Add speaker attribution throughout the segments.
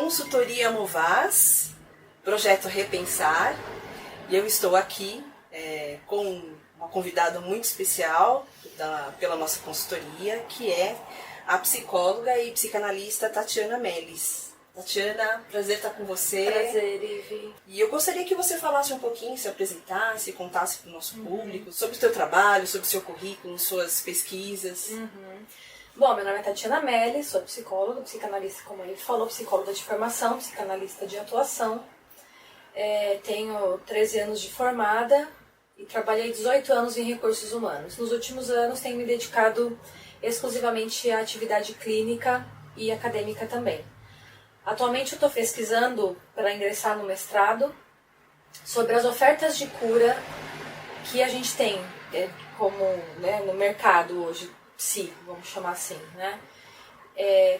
Speaker 1: Consultoria Movaz, projeto Repensar, e eu estou aqui com uma convidada muito especial pela nossa consultoria, que é a psicóloga e psicanalista Tatiana Melles. Tatiana, prazer estar com você.
Speaker 2: Prazer, Ivi.
Speaker 1: E eu gostaria que você falasse um pouquinho, se apresentasse, contasse para o nosso público sobre o seu trabalho, sobre o seu currículo, suas pesquisas.
Speaker 2: Bom, meu nome é Tatiana Melles, sou psicóloga, psicanalista, como ele falou, psicóloga de formação, psicanalista de atuação. Tenho 13 anos de formada e trabalhei 18 anos em recursos humanos. Nos últimos anos tenho me dedicado exclusivamente à atividade clínica e acadêmica também. Atualmente eu estou pesquisando para ingressar no mestrado sobre as ofertas de cura que a gente tem no mercado hoje, vamos chamar assim, né?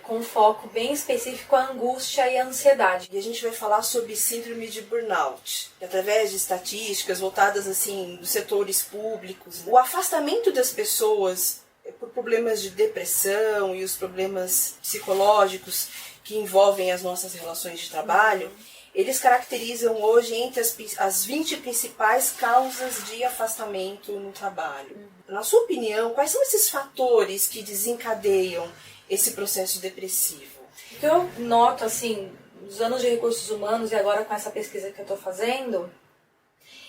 Speaker 2: Com um foco bem específico à angústia e à ansiedade.
Speaker 1: E a gente vai falar sobre síndrome de burnout, através de estatísticas voltadas assim dos setores públicos. O afastamento das pessoas por problemas de depressão e os problemas psicológicos que envolvem as nossas relações de trabalho, eles caracterizam hoje entre as 20 principais causas de afastamento no trabalho. Na sua opinião, quais são esses fatores que desencadeiam esse processo depressivo?
Speaker 2: O que eu noto, assim, nos anos de recursos humanos e agora com essa pesquisa que eu estou fazendo,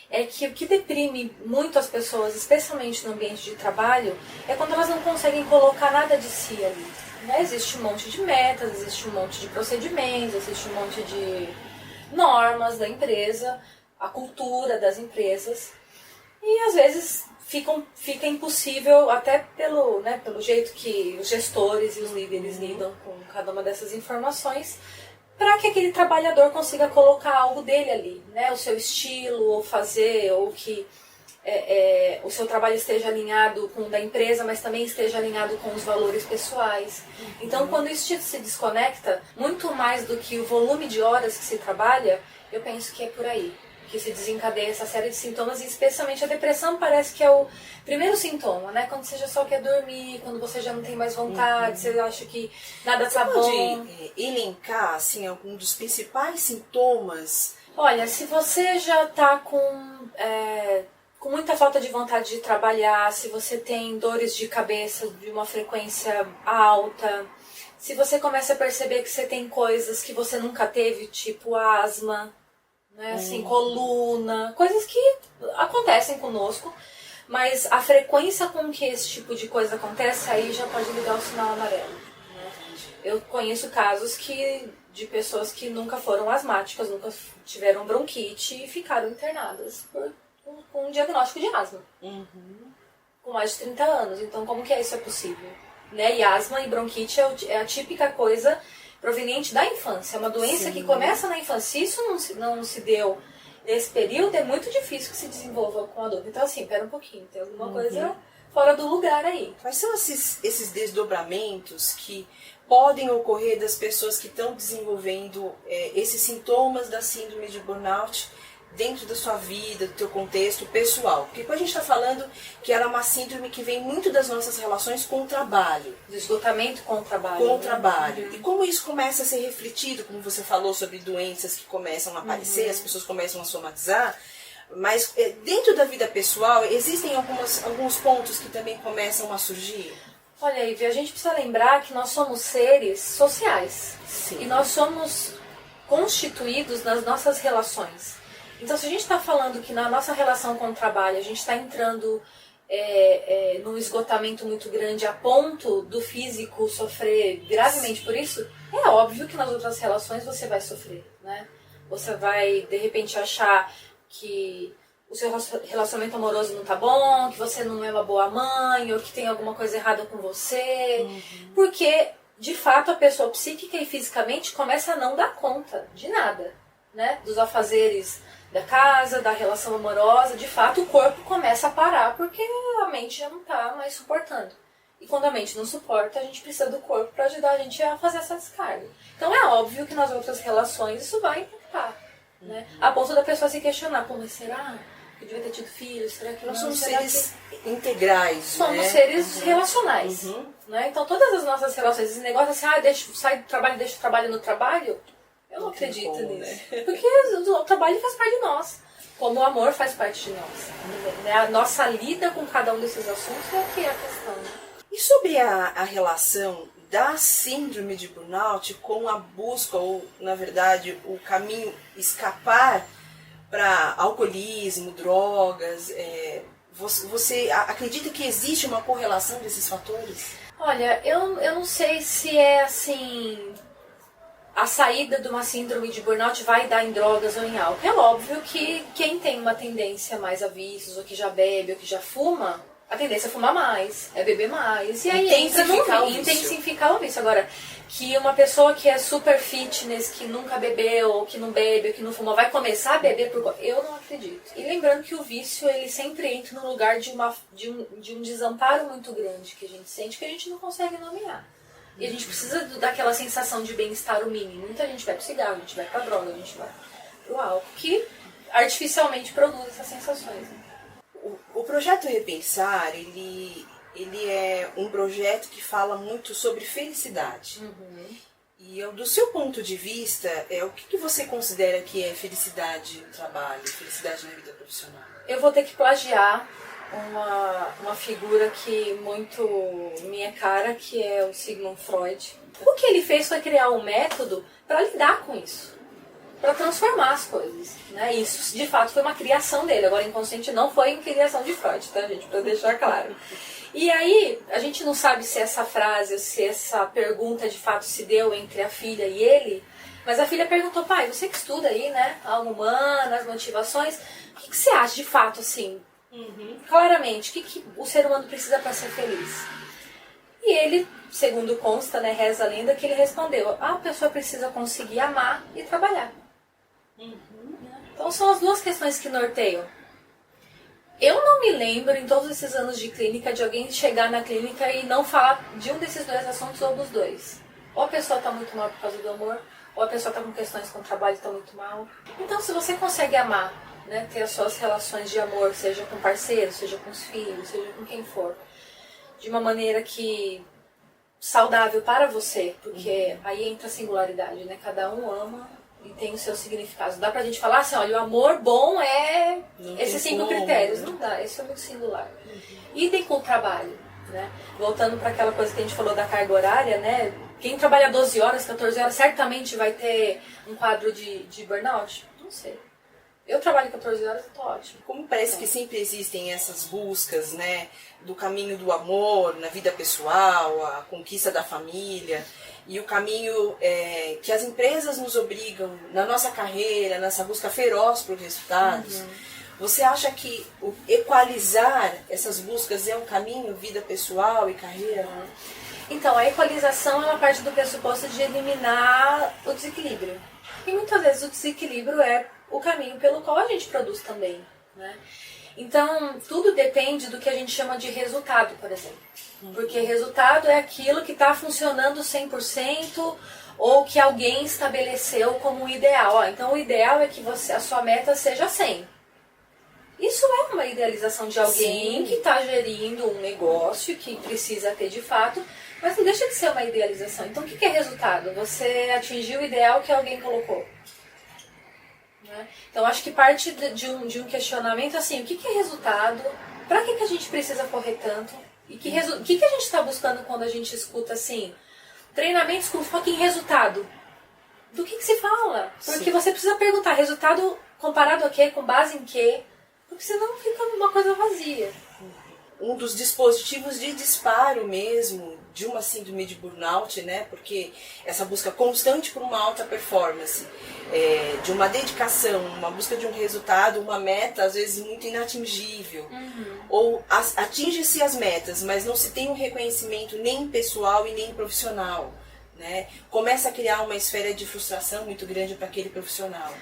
Speaker 2: é que o que deprime muito as pessoas, especialmente no ambiente de trabalho, é quando elas não conseguem colocar nada de si ali. Né? Existe um monte de metas, existe um monte de procedimentos, existe um monte de normas da empresa, a cultura das empresas, e às vezes fica impossível, até pelo jeito que os gestores e os líderes lidam com cada uma dessas informações, para que aquele trabalhador consiga colocar algo dele ali, né? O seu estilo, ou fazer, ou que o seu trabalho esteja alinhado com o da empresa, mas também esteja alinhado com os valores pessoais. Então, quando isso se desconecta, muito mais do que o volume de horas que se trabalha, eu penso que é por aí que se desencadeia essa série de sintomas, e especialmente a depressão parece que é o primeiro sintoma, né? Quando você já só quer dormir, quando você já não tem mais vontade, você acha que nada tá bom.
Speaker 1: Você pode elencar, assim, algum dos principais sintomas?
Speaker 2: Olha, se você já tá com muita falta de vontade de trabalhar, se você tem dores de cabeça de uma frequência alta, se você começa a perceber que você tem coisas que você nunca teve, tipo asma, né, assim, coluna, coisas que acontecem conosco, mas a frequência com que esse tipo de coisa acontece, aí já pode ligar o sinal amarelo. Né? Eu conheço casos de pessoas que nunca foram asmáticas, nunca tiveram bronquite e ficaram internadas com um diagnóstico de asma. Com mais de 30 anos. Então, como que isso é possível? Né? E asma e bronquite é a típica coisa proveniente da infância. É uma doença que começa na infância. Se isso não se deu nesse período, é muito difícil que se desenvolva com adulto. Então, assim, pera um pouquinho. Tem alguma coisa fora do lugar aí.
Speaker 1: Quais são esses desdobramentos que podem ocorrer das pessoas que estão desenvolvendo esses sintomas da síndrome de burnout dentro da sua vida, do teu contexto pessoal? Porque quando a gente está falando que ela é uma síndrome que vem muito das nossas relações com o trabalho.
Speaker 2: Do esgotamento com o trabalho.
Speaker 1: Com o trabalho. E como isso começa a ser refletido, como você falou, sobre doenças que começam a aparecer, as pessoas começam a somatizar, mas dentro da vida pessoal existem alguns pontos que também começam a surgir?
Speaker 2: Olha, Ivy, a gente precisa lembrar que nós somos seres sociais.
Speaker 1: Sim.
Speaker 2: E nós somos constituídos nas nossas relações. Então, se a gente está falando que na nossa relação com o trabalho a gente está entrando num esgotamento muito grande a ponto do físico sofrer gravemente por isso, é óbvio que nas outras relações você vai sofrer, né? Você vai, de repente, achar que o seu relacionamento amoroso não tá bom, que você não é uma boa mãe, ou que tem alguma coisa errada com você, porque, de fato, a pessoa psíquica e fisicamente começa a não dar conta de nada, né? Dos afazeres da casa, da relação amorosa. De fato, o corpo começa a parar porque a mente já não está mais suportando. E quando a mente não suporta, a gente precisa do corpo para ajudar a gente a fazer essa descarga. Então é óbvio que nas outras relações isso vai impactar, né? A ponto da pessoa se questionar, pô, mas será que eu devia ter tido filhos? Será que
Speaker 1: nós
Speaker 2: não?
Speaker 1: somos
Speaker 2: Será
Speaker 1: seres integrais,
Speaker 2: somos
Speaker 1: né?
Speaker 2: seres relacionais, né? Então todas as nossas relações, esse negócio assim, sai do trabalho, deixa o trabalho no trabalho, Eu não acredito
Speaker 1: como,
Speaker 2: nisso.
Speaker 1: né?
Speaker 2: Porque o trabalho faz parte de nós. Como o amor faz parte de nós. Né? A nossa lida com cada um desses assuntos é que é a questão. Né?
Speaker 1: E sobre a relação da síndrome de burnout com a busca, ou na verdade o caminho escapar para alcoolismo, drogas, você acredita que existe uma correlação desses fatores?
Speaker 2: Olha, eu não sei se é assim, a saída de uma síndrome de burnout vai dar em drogas ou em álcool. É óbvio que quem tem uma tendência mais a vícios, ou que já bebe, ou que já fuma, a tendência é fumar mais, é beber mais. E aí intensificar o vício. Agora, que uma pessoa que é super fitness, que nunca bebeu, ou que não bebe, ou que não fuma, vai começar a beber por... Eu não acredito. E lembrando que o vício, ele sempre entra no lugar de um desamparo muito grande que a gente sente, que a gente não consegue nomear. E a gente precisa daquela sensação de bem-estar o mínimo. Muita gente vai pro cigarro, a gente vai pra droga, a gente vai pro álcool, que artificialmente produz essas sensações. Né?
Speaker 1: O projeto Repensar, ele é um projeto que fala muito sobre felicidade.
Speaker 2: Uhum.
Speaker 1: E do seu ponto de vista, o que você considera que é felicidade no trabalho, felicidade na vida profissional?
Speaker 2: Eu vou ter que plagiar uma figura que muito minha cara, que é o Sigmund Freud. O que ele fez foi criar um método para lidar com isso, para transformar as coisas, né? Isso, de fato, foi uma criação dele. Agora, inconsciente não foi criação de Freud, tá, gente? Para deixar claro. E aí, a gente não sabe se essa frase, se essa pergunta de fato se deu entre a filha e ele, mas a filha perguntou: pai, você que estuda aí, né, a alma humana, as motivações, o que você acha de fato, assim, claramente, o que o ser humano precisa para ser feliz? E ele, segundo consta, né, reza a lenda, que ele respondeu: a pessoa precisa conseguir amar e trabalhar. Então são as duas questões que norteiam. Eu não me lembro, em todos esses anos de clínica, de alguém chegar na clínica e não falar de um desses dois assuntos ou dos dois. Ou a pessoa está muito mal por causa do amor, ou a pessoa está com questões com o trabalho e está muito mal. Então, se você consegue amar, né, ter as suas relações de amor, seja com parceiro, seja com os filhos, seja com quem for, de uma maneira que saudável para você, porque aí entra a singularidade, né? Cada um ama e tem os seus significados. Dá pra gente falar assim, olha, o amor bom é esses 5 critérios. Não dá, esse é muito singular. Idem com o trabalho, né? Voltando para aquela coisa que a gente falou da carga horária, né? Quem trabalha 12 horas, 14 horas, certamente vai ter um quadro de burnout? Não sei. Eu trabalho 14 horas e tô ótimo.
Speaker 1: Como parece que sempre existem essas buscas, né, do caminho do amor na vida pessoal, a conquista da família, e o caminho que as empresas nos obrigam na nossa carreira, nessa busca feroz por resultados. Você acha que o equalizar essas buscas é um caminho, vida pessoal e carreira?
Speaker 2: Então, a equalização ela parte do pressuposto de eliminar o desequilíbrio. E muitas vezes o desequilíbrio é o caminho pelo qual a gente produz também, né? Então, tudo depende do que a gente chama de resultado, por exemplo. Porque resultado é aquilo que está funcionando 100% ou que alguém estabeleceu como ideal. Então, o ideal é que a sua meta seja 100. Isso é uma idealização de alguém que está gerindo um negócio que precisa ter de fato, mas não deixa de ser uma idealização. Então, o que é resultado? Você atingiu o ideal que alguém colocou. Então, acho que parte de um questionamento assim, o que é resultado? Para que a gente precisa correr tanto? E que a gente está buscando quando a gente escuta assim, treinamentos com foco em resultado? Do que se fala? Porque você precisa perguntar, resultado comparado a quê? Com base em quê? Porque senão fica uma coisa vazia.
Speaker 1: Um dos dispositivos de disparo mesmo de uma síndrome de burnout, né? Porque essa busca constante por uma alta performance, de uma dedicação, uma busca de um resultado, uma meta às vezes muito inatingível, ou atinge-se as metas, mas não se tem um reconhecimento nem pessoal e nem profissional, né? Começa a criar uma esfera de frustração muito grande para aquele profissional.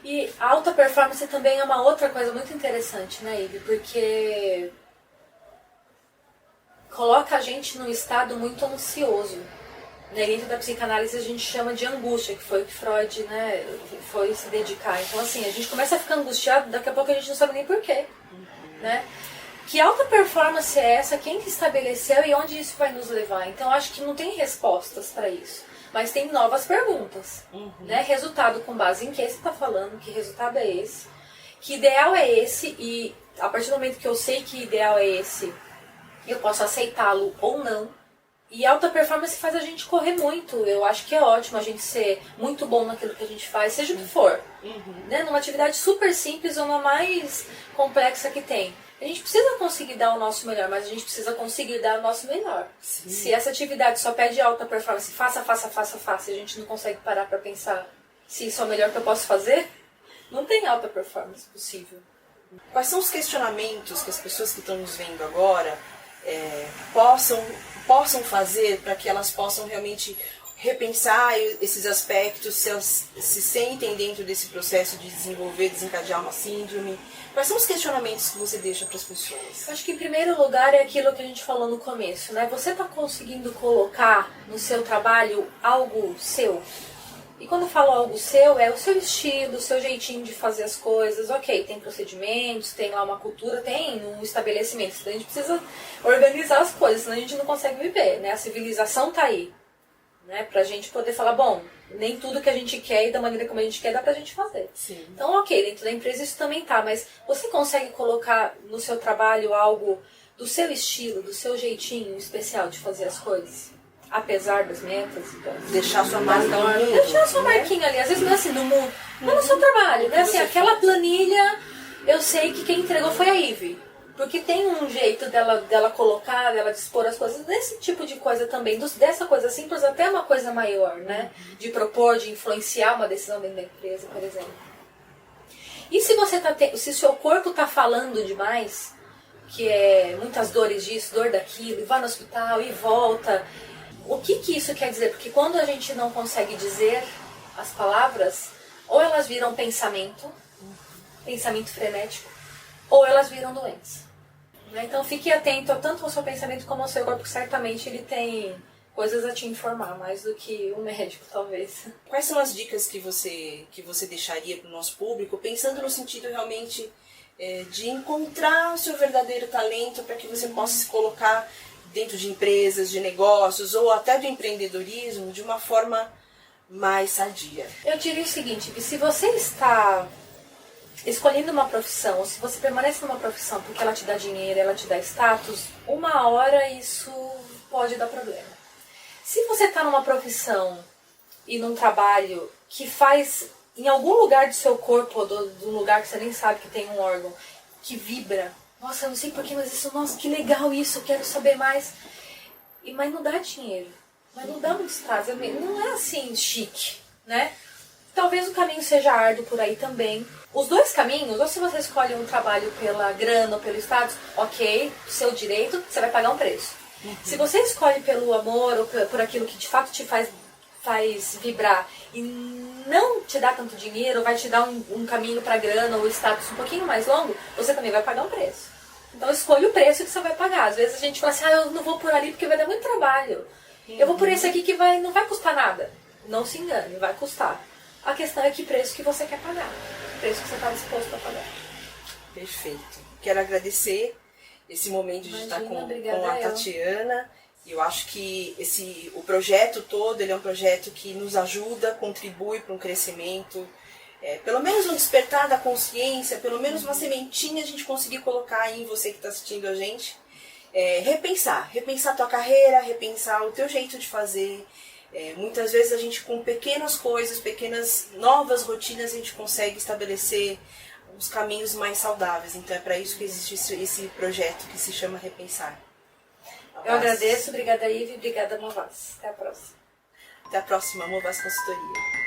Speaker 2: E a alta performance também é uma outra coisa muito interessante, né, Ive? Porque coloca a gente num estado muito ansioso. Né? Dentro da psicanálise a gente chama de angústia, que foi o que Freud, né, foi se dedicar. Então assim, a gente começa a ficar angustiado, daqui a pouco a gente não sabe nem porquê. Né? Que alta performance é essa? Quem que estabeleceu e onde isso vai nos levar? Então acho que não tem respostas para isso. mas tem novas perguntas. Né? Resultado com base em que você está falando, que resultado é esse, que ideal é esse, e a partir do momento que eu sei que ideal é esse, eu posso aceitá-lo ou não. E alta performance faz a gente correr muito. Eu acho que é ótimo a gente ser muito bom naquilo que a gente faz, seja o que for. Né? Numa atividade super simples ou na mais complexa que tem. A gente precisa conseguir dar o nosso melhor, mas a gente precisa conseguir dar o nosso melhor. Sim. Se essa atividade só pede alta performance, faça, e a gente não consegue parar para pensar se isso é o melhor que eu posso fazer, não tem alta performance possível.
Speaker 1: Quais são os questionamentos que as pessoas que estão nos vendo agora possam fazer para que elas possam realmente repensar esses aspectos, se elas se sentem dentro desse processo de desenvolver, desencadear uma síndrome? Quais são os questionamentos que você deixa para as pessoas?
Speaker 2: Eu acho que em primeiro lugar é aquilo que a gente falou no começo, né? Você está conseguindo colocar no seu trabalho algo seu? E quando eu falo algo seu, é o seu estilo, o seu jeitinho de fazer as coisas. Ok, tem procedimentos, tem lá uma cultura, tem um estabelecimento. Então a gente precisa organizar as coisas, senão a gente não consegue viver, né? A civilização tá aí, né? Pra gente poder falar, bom, nem tudo que a gente quer e da maneira como a gente quer dá pra gente fazer.
Speaker 1: Sim.
Speaker 2: Então ok, dentro da empresa isso também tá, mas você consegue colocar no seu trabalho algo do seu estilo, do seu jeitinho especial de fazer as coisas? Apesar das metas, então,
Speaker 1: deixar sua marquinha.
Speaker 2: Deixar sua marquinha ali. Às vezes não é assim, no mundo, mas no seu trabalho. Né? Assim, aquela planilha, eu sei que quem entregou foi a Ivy. Porque tem um jeito dela colocar, dela dispor as coisas, desse tipo de coisa também. Dessa coisa simples até uma coisa maior, né? De propor, de influenciar uma decisão dentro da empresa, por exemplo. E se você se seu corpo está falando demais, que é muitas dores disso, dor daquilo, e vai no hospital e volta. O que isso quer dizer? Porque quando a gente não consegue dizer as palavras, ou elas viram pensamento frenético, ou elas viram doença. Então fique atento tanto ao seu pensamento como ao seu corpo, que certamente ele tem coisas a te informar, mais do que um médico, talvez.
Speaker 1: Quais são as dicas que você deixaria para o nosso público, pensando no sentido realmente de encontrar o seu verdadeiro talento para que você possa se colocar dentro de empresas, de negócios ou até do empreendedorismo de uma forma mais sadia?
Speaker 2: Eu diria o seguinte, que se você está escolhendo uma profissão, ou se você permanece numa profissão porque ela te dá dinheiro, ela te dá status, uma hora isso pode dar problema. Se você está numa profissão e num trabalho que faz em algum lugar do seu corpo, ou do lugar que você nem sabe que tem um órgão, que vibra, nossa, eu não sei porquê, mas isso, nossa, que legal isso, eu quero saber mais. Mas não dá dinheiro, mas não dá muito status, não é assim chique, né? Talvez o caminho seja árduo por aí também. Os dois caminhos, ou se você escolhe um trabalho pela grana ou pelo status, ok, seu direito, você vai pagar um preço. Se você escolhe pelo amor ou por aquilo que de fato te faz vibrar e não te dá tanto dinheiro, ou vai te dar um caminho para grana ou status um pouquinho mais longo, você também vai pagar um preço. Então escolha o preço que você vai pagar. Às vezes a gente fala assim, eu não vou por ali porque vai dar muito trabalho. Eu vou por esse aqui que não vai custar nada. Não se engane, vai custar. A questão é que preço que você quer pagar. O preço que você está disposto a pagar.
Speaker 1: Perfeito. Quero agradecer esse momento de estar com a Tatiana. Eu acho que o projeto todo ele é um projeto que nos ajuda, contribui para um crescimento, pelo menos um despertar da consciência, pelo menos uma sementinha a gente conseguir colocar aí em você que está assistindo a gente. Repensar a tua carreira, repensar o teu jeito de fazer. Muitas vezes a gente com pequenas coisas, pequenas novas rotinas, a gente consegue estabelecer os caminhos mais saudáveis. Então é para isso que existe esse projeto que se chama Repensar.
Speaker 2: Eu agradeço, obrigada Ivy, obrigada Movaz. Até a próxima.
Speaker 1: Até a próxima, Movaz Consultoria.